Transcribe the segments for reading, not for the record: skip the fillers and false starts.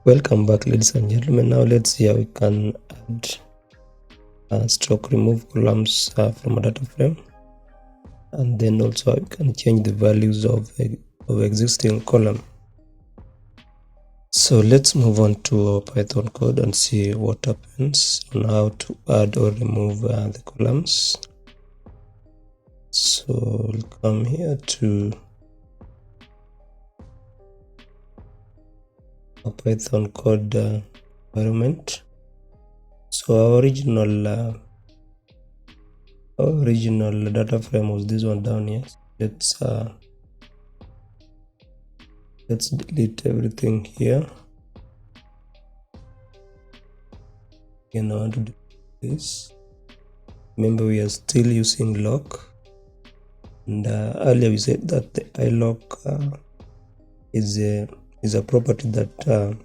Welcome back, ladies and gentlemen. Now let's see how we can add stroke remove columns from a data frame, and then also we can change the values of existing column. So let's move on to our Python code and see what happens on how to add or remove the columns. So we'll come here to a Python code environment. So our original data frame was this one down here. Let's delete everything here. Again, I want to do this. Remember, we are still using lock, and earlier we said that the iLock is a property that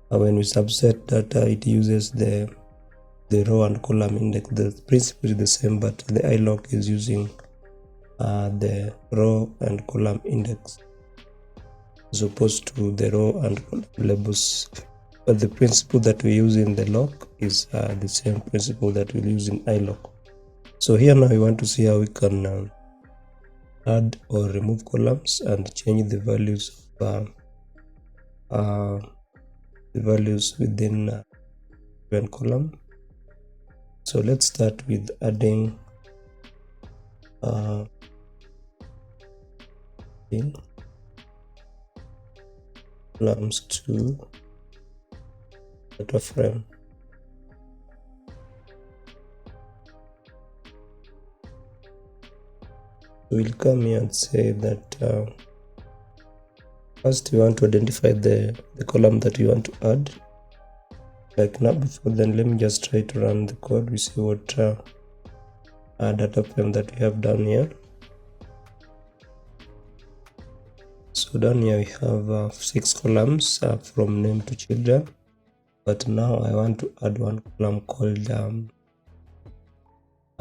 when we subset data, it uses the row and column index. The principle is the same, but the iLock is using the row and column index as opposed to the row and column labels. But the principle that we use in the lock is the same principle that we use in iLock. So here now we want to see how we can add or remove columns and change the values of the values within one column. So let's start with adding columns to DataFrame. We'll come here and say that first we want to identify the column that we want to add. Like now, before then, let me just try to run the code. We see what data frame that we have down here. So down here we have 6 columns from name to children, but now I want to add one column called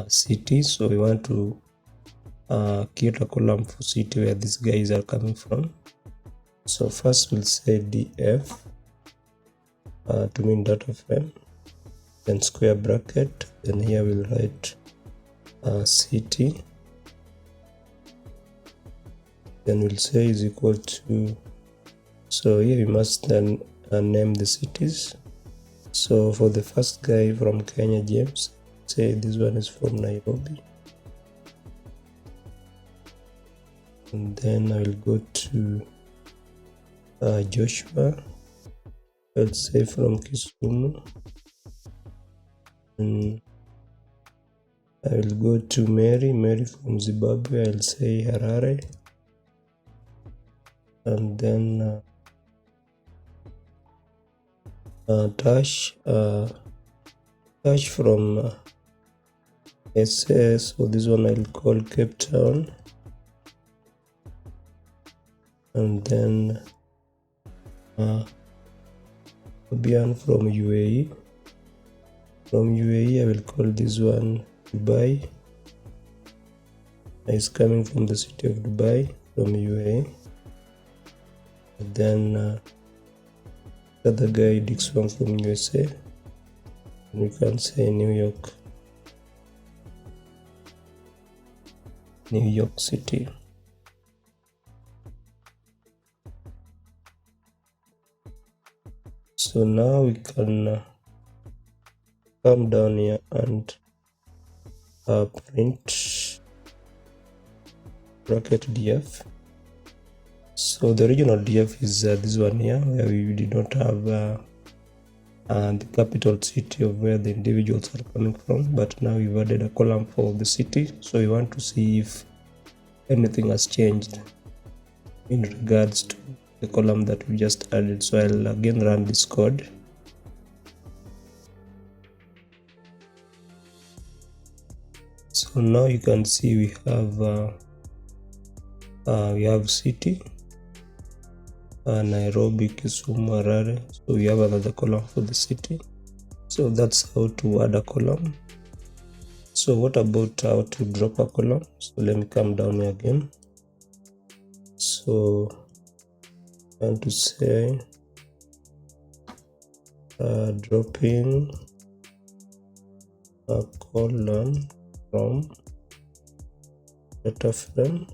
city. So we want to create a column for city where these guys are coming from. So first we'll say df to mean data frame, then square bracket, then here we'll write city, then we'll say is equal to, so here we must then name the cities. So for the first guy from Kenya, James, say this one is from Nairobi, and then I will go to Joshua, let's say from Kisumu, and I will go to Mary from Zimbabwe, I'll say Harare, and then Tash from SA, so this one I'll call Cape Town, and then Fabian from UAE. From UAE I will call this one Dubai. He's coming from the city of Dubai from UAE. And then the other guy Dixon from USA, and we can say New York City. So now we can come down here and print bracket df. So the original df is this one here, where we did not have the capital city of where the individuals are coming from, but now we've added a column for the city. So we want to see if anything has changed in regards to the column that we just added. So I'll again run this code. So now you can see we have city, Nairobi, Kisumu, Harare. So we have another column for the city. So that's how to add a column. So what about how to drop a column? So let me come down here again. So I want to say dropping a column from DataFrame.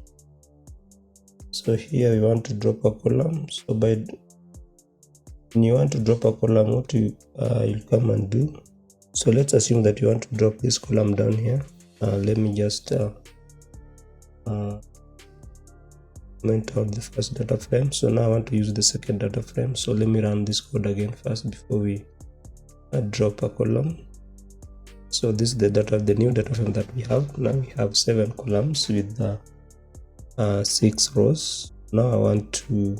So here we want to drop a column. So when you want to drop a column, what you come and do. So let's assume that you want to drop this column down here. Let me just comment out the first data frame. So now I want to use the second data frame. So let me run this code again first before we drop a column. So this is the new data frame that we have. Now we have 7 columns with 6 rows. Now I want to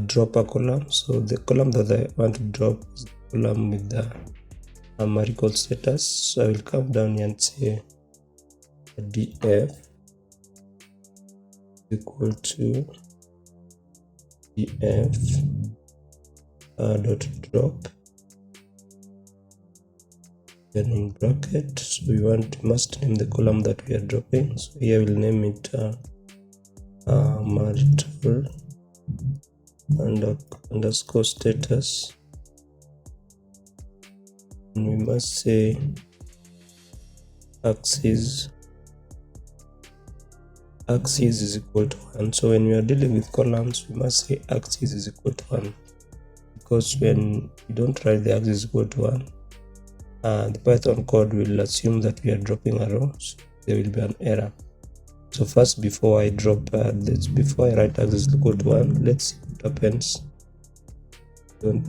drop a column. So the column that I want to drop is the column with the marigold status. So I will come down here and say df equal to df dot drop, then in bracket. So we must name the column that we are dropping. So here we'll name it marital underscore status, and we must say axis is equal to 1. So when we are dealing with columns, we must say axis is equal to 1, because when you don't write the axis is equal to 1, the Python code will assume that we are dropping a row, so there will be an error. So first, before I write axis is equal to 1, let's see what happens. When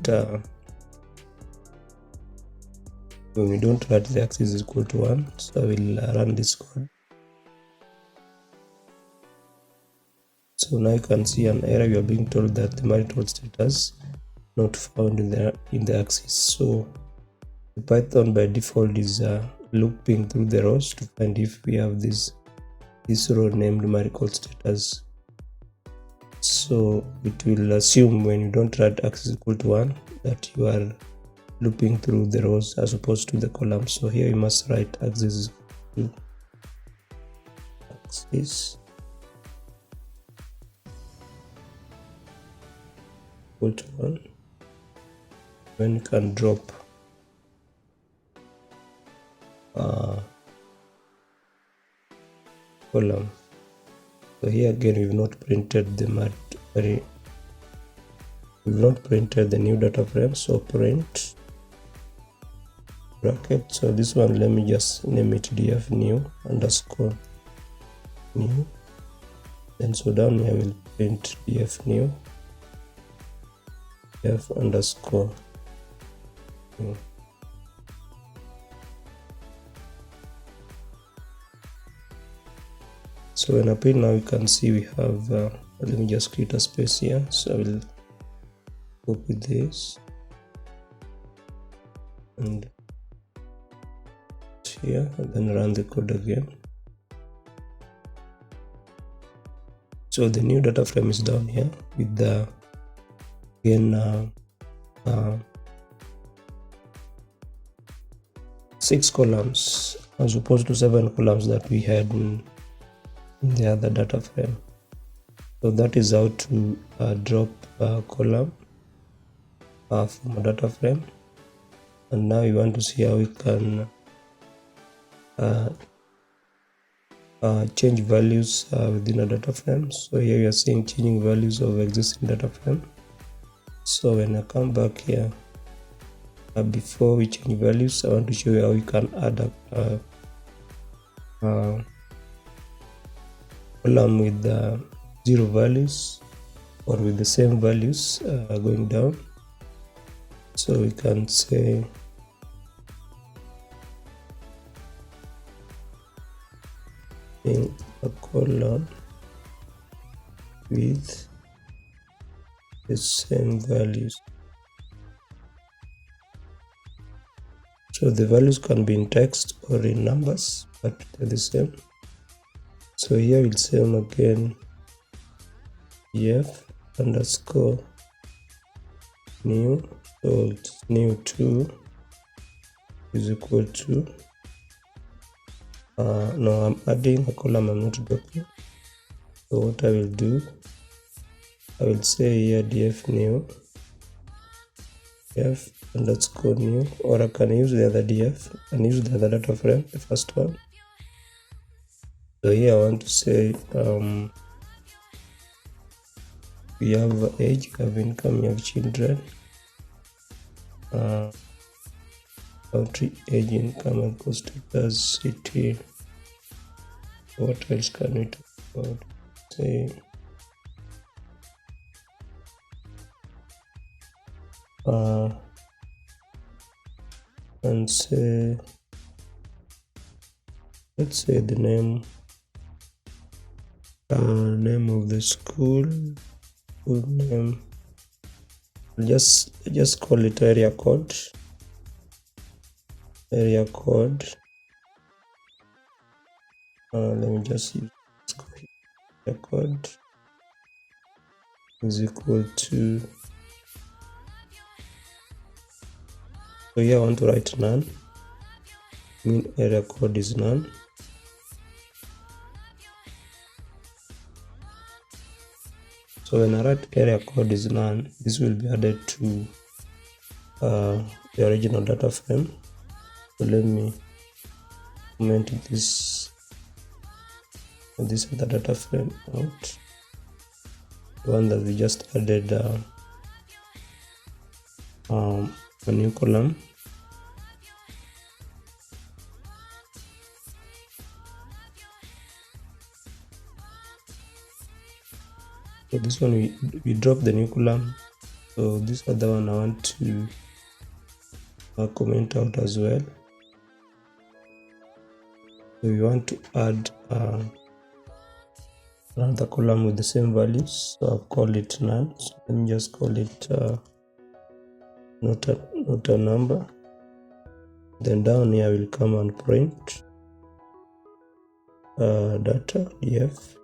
we don't write the axis is equal to 1, so I will run this code. So now you can see an error. You are being told that the marital status not found in the axis. So the Python by default is looping through the rows to find if we have this row named marital status. So it will assume when you don't write axis equal to 1 that you are looping through the rows as opposed to the columns. So here you must write axis equal to 1. When you can drop column. So here again we've not printed the new data frame. So print bracket. So this one, let me just name it df new underscore new. Then so down here we'll print df new df underscore new. So when I print now, you can see we have let me just create a space here. So I will copy this and here, and then run the code again. So the new data frame is down here with the again 6 columns as opposed to 7 columns that we had in the other data frame. So that is how to drop a column from a data frame. And now you want to see how we can change values within a data frame. So here you are seeing changing values of existing data frame. So when I come back here, before we change values, I want to show you how you can add a column with 0 values or with the same values going down. So we can say in a column with the same values. So the values can be in text or in numbers, but they're the same. So here we'll say again df underscore new. So new 2 is equal to no, I'm adding a column, I'm not dropping. So what I will do, I will say here df new df underscore new, or I can use the other df and use the other data frame, the first one. So here I want to say we have age, we have income, we have children, country, age, income, and cost as city. What else can we talk about? Say and say, let's say the name of the school name. Just call it area code. Let me just use area code is equal to, so here I want to write none, mean area code is none. So when I write area code is none, this will be added to the original data frame. So let me comment this other data frame out, the one that we just added a new column. So this one we drop the new column. So this other one I want to comment out as well. So we want to add another column with the same values. So I've called it none. So let me just call it not a number. Then down here we'll come and print data df.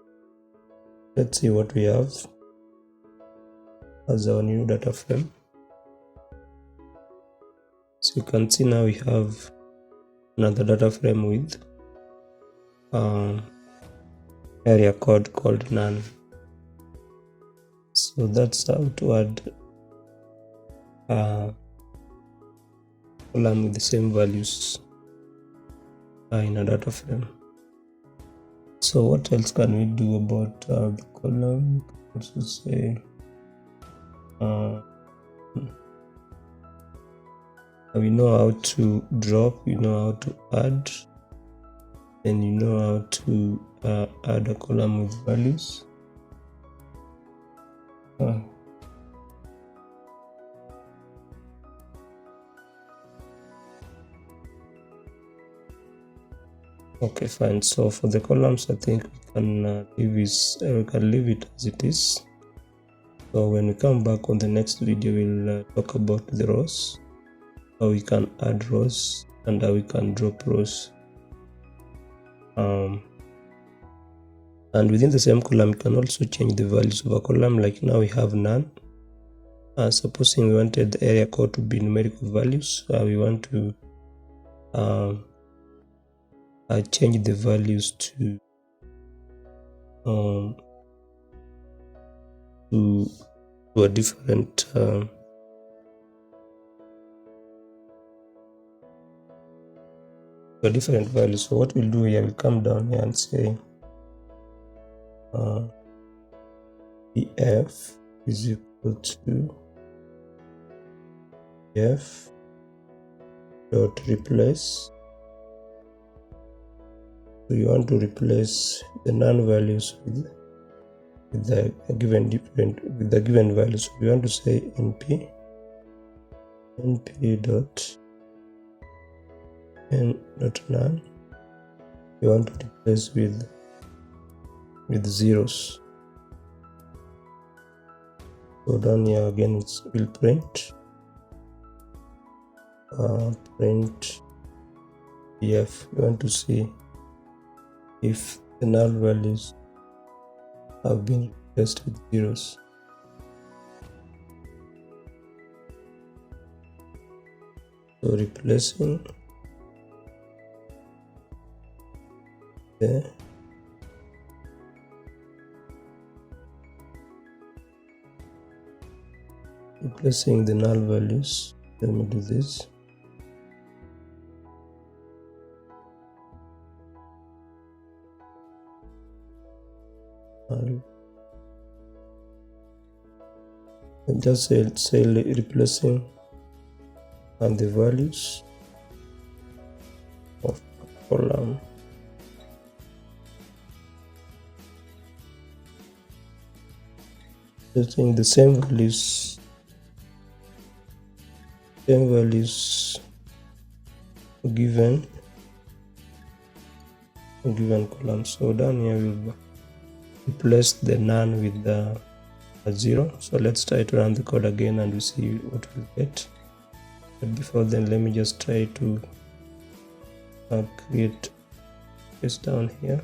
Let's see what we have as our new data frame. So you can see now we have another data frame with area code called none. So that's how to add column with the same values in a data frame. So what else can we do about the column? We can also say we know how to drop, you know how to add, and you know how to add a column with values. Okay, fine. So for the columns, I think we can leave it as it is. So when we come back on the next video, we'll talk about the rows, how we can add rows and how we can drop rows. And within the same column, you can also change the values of a column. Like now we have none. Supposing we wanted the area code to be numerical values, we want to change the values to a different value. So what we'll do here, we'll come down here and say df is equal to df dot replace. So you want to replace the none values with the given value. So we want to say np dot n dot none. You want to replace with zeros. So down here again it will print df. You want to see if the null values have been replaced with zeros. So replacing the replacing the null values. Let me do this. And just say replacing and the values of column. Using the same values given column. So down here we'll replace the none with a 0. So let's try to run the code again and we see what we'll get. But before then, let me just try to create this down here.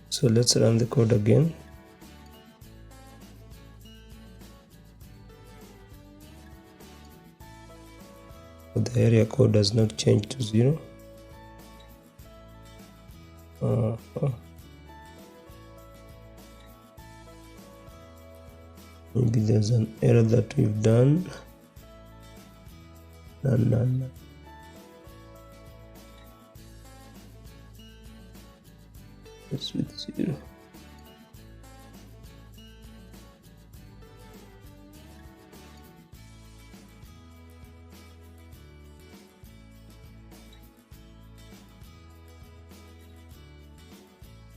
So let's run the code again. The area code does not change to 0. Maybe there's an error that we've done. No. It's with 0.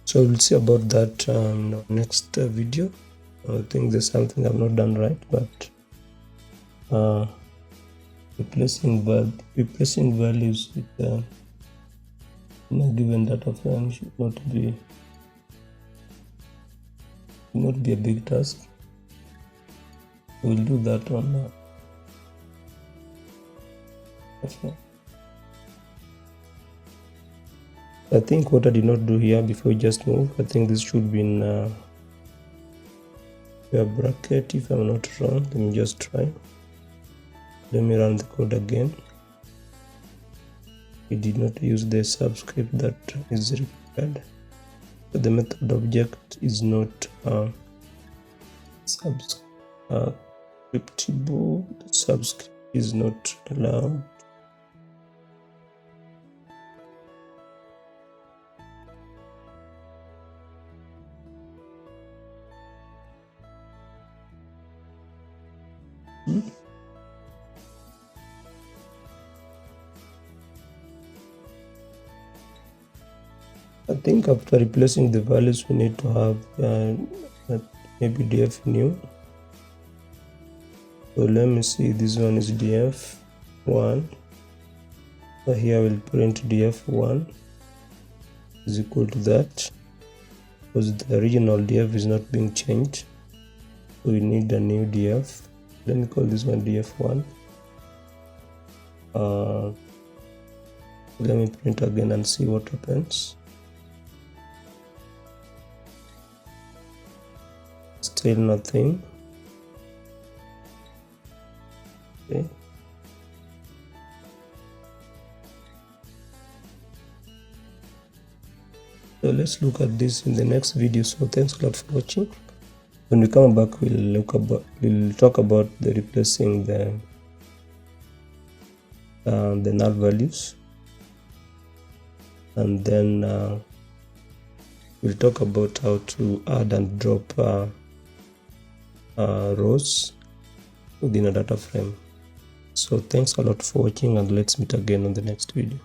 So we'll see about that in our next video. I think there's something I've not done right, but replacing values with in a given data frame should not be a big task. We'll do that on I think what I did not do here before we just move, I think this should be in a bracket if I'm not wrong. Let me just try. Let me run the code again. We did not use the subscript that is required. So the method object is not subscriptable. The subscript is not allowed. I think after replacing the values, we need to have maybe df new. So let me see, this one is df1. So here we'll print df1 is equal to that, because the original df is not being changed. So we need a new df. Let me call this one df1. Let me print again and see what happens. Still nothing. Okay. So let's look at this in the next video. So thanks a lot for watching. When we come back, we'll talk about the replacing the null values, and then we'll talk about how to add and drop rows within a data frame. So thanks a lot for watching, and let's meet again on the next video.